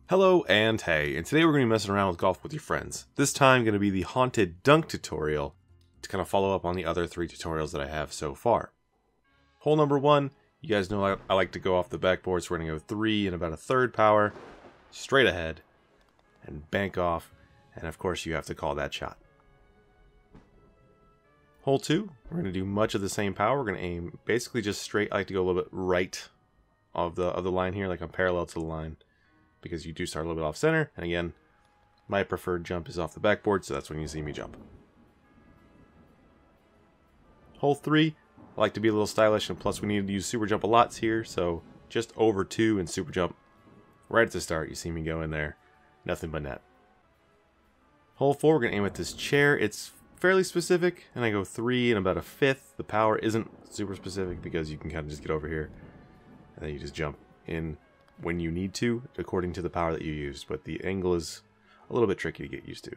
Hello and hey, and today we're going to be messing around with golf with your friends. This time going to be the haunted dunk tutorial to kind of follow up on the other 3 tutorials that I have so far. Hole number 1, you guys know I like to go off the backboard, so we're going to go 3 and about a third power, straight ahead, and bank off, and of course you have to call that shot. Hole 2, we're going to do much of the same power. We're going to aim basically just straight. I like to go a little bit right of the line here, like I'm parallel to the line, because you do start a little bit off center, and again, my preferred jump is off the backboard, so that's when you see me jump. Hole 3, I like to be a little stylish, and plus we need to use super jump a lot here, so just over 2 and super jump. Right at the start, you see me go in there, nothing but net. Hole 4, we're going to aim at this chair. It's fairly specific, and I go 3 and about a fifth. The power isn't super specific because you can kind of just get over here, and then you just jump in when you need to, according to the power that you used, but the angle is a little bit tricky to get used to.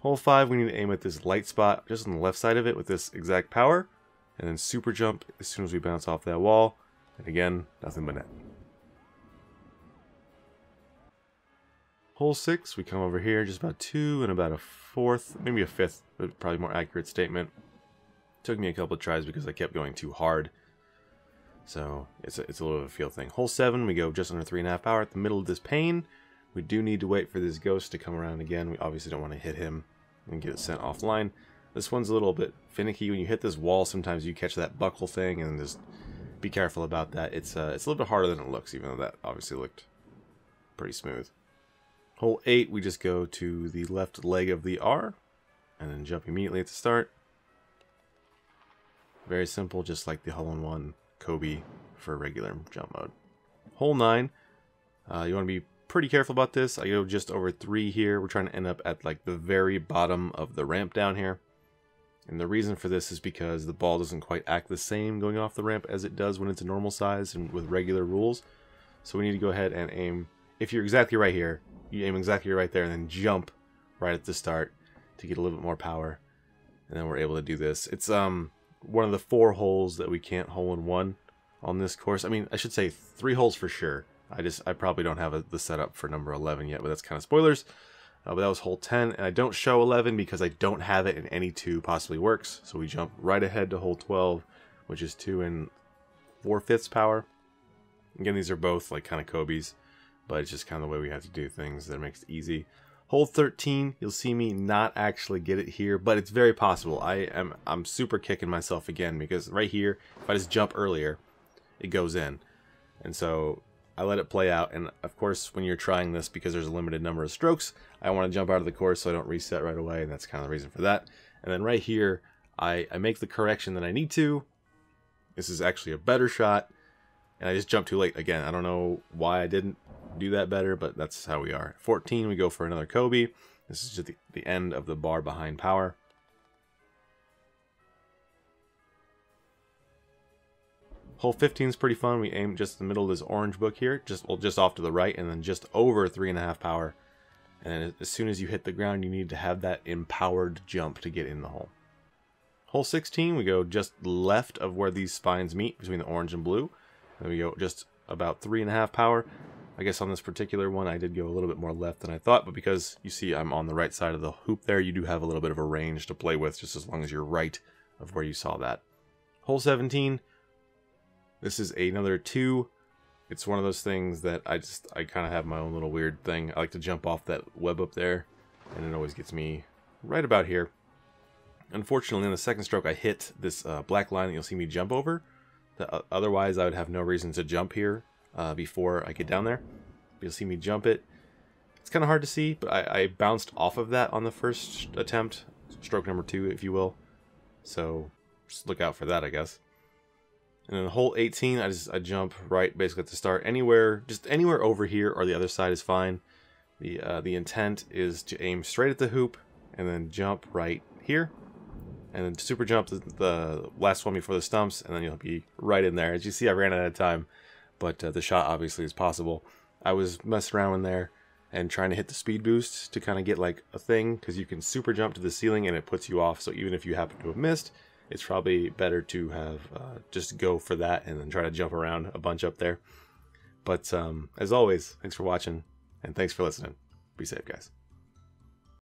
Hole 5, we need to aim at this light spot just on the left side of it with this exact power, and then super jump as soon as we bounce off that wall, and again, nothing but net. Hole 6, we come over here, just about 2 and about a fourth, maybe a fifth, but probably more accurate statement. Took me a couple of tries because I kept going too hard. So it's a little bit of a feel thing. Hole 7, we go just under 3.5 power at the middle of this pane. We do need to wait for this ghost to come around again. We obviously don't want to hit him and get it sent offline. This one's a little bit finicky. When you hit this wall, sometimes you catch that buckle thing, and just be careful about that. It's a little bit harder than it looks, even though that obviously looked pretty smooth. Hole 8, we just go to the left leg of the R, and then jump immediately at the start. Very simple, just like the hole-in-one Kobe for regular jump mode. Hole 9, you want to be pretty careful about this. I go just over 3 here. We're trying to end up at like the very bottom of the ramp down here. And the reason for this is because the ball doesn't quite act the same going off the ramp as it does when it's a normal size and with regular rules. So we need to go ahead and aim. If you're exactly right here, you aim exactly right there and then jump right at the start to get a little bit more power. And then we're able to do this. It's one of the 4 holes that we can't hole in one on this course. I mean, I should say 3 holes for sure. I probably don't have the setup for number 11 yet, but that's kind of spoilers. But that was hole 10, and I don't show 11 because I don't have it in any 2 possibly works. So we jump right ahead to hole 12, which is 2 and 4/5 power. Again, these are both like kind of Kobe's, but it's just kind of the way we have to do things that makes it easy. Hole 13, you'll see me not actually get it here, but it's very possible. I'm super kicking myself again because right here, if I just jump earlier, it goes in. And so I let it play out, and of course when you're trying this, because there's a limited number of strokes, I want to jump out of the course so I don't reset right away, and that's kind of the reason for that. And then right here, I make the correction that I need to. This is actually a better shot, and I just jumped too late again. I don't know why I didn't do that better, but that's how we are. 14, we go for another Kobe. This is just the end of the bar behind power. Hole 15 is pretty fun. We aim just in the middle of this orange book here, just off to the right, and then just over 3.5 power. And then as soon as you hit the ground, you need to have that empowered jump to get in the hole. Hole 16, we go just left of where these spines meet between the orange and blue. And we go just about 3.5 power. I guess on this particular one, I did go a little bit more left than I thought, but because you see I'm on the right side of the hoop there, you do have a little bit of a range to play with, just as long as you're right of where you saw that. Hole 17, this is another 2. It's one of those things that I kind of have my own little weird thing. I like to jump off that web up there, and it always gets me right about here. Unfortunately, in the second stroke, I hit this black line that you'll see me jump over. Otherwise, I would have no reason to jump here before I get down there. You'll see me jump it. It's kind of hard to see, but I bounced off of that on the first attempt. Stroke number 2, if you will. So just look out for that, I guess. And then hole 18, I jump right basically at the start. Just anywhere over here or the other side is fine. The intent is to aim straight at the hoop and then jump right here. And then super jump the last one before the stumps, and then you'll be right in there. As you see, I ran out of time, but the shot obviously is possible. I was messing around in there and trying to hit the speed boost to kind of get like a thing, because you can super jump to the ceiling and it puts you off. So even if you happen to have missed, it's probably better to have just go for that and then try to jump around a bunch up there. But as always, thanks for watching, and thanks for listening. Be safe, guys.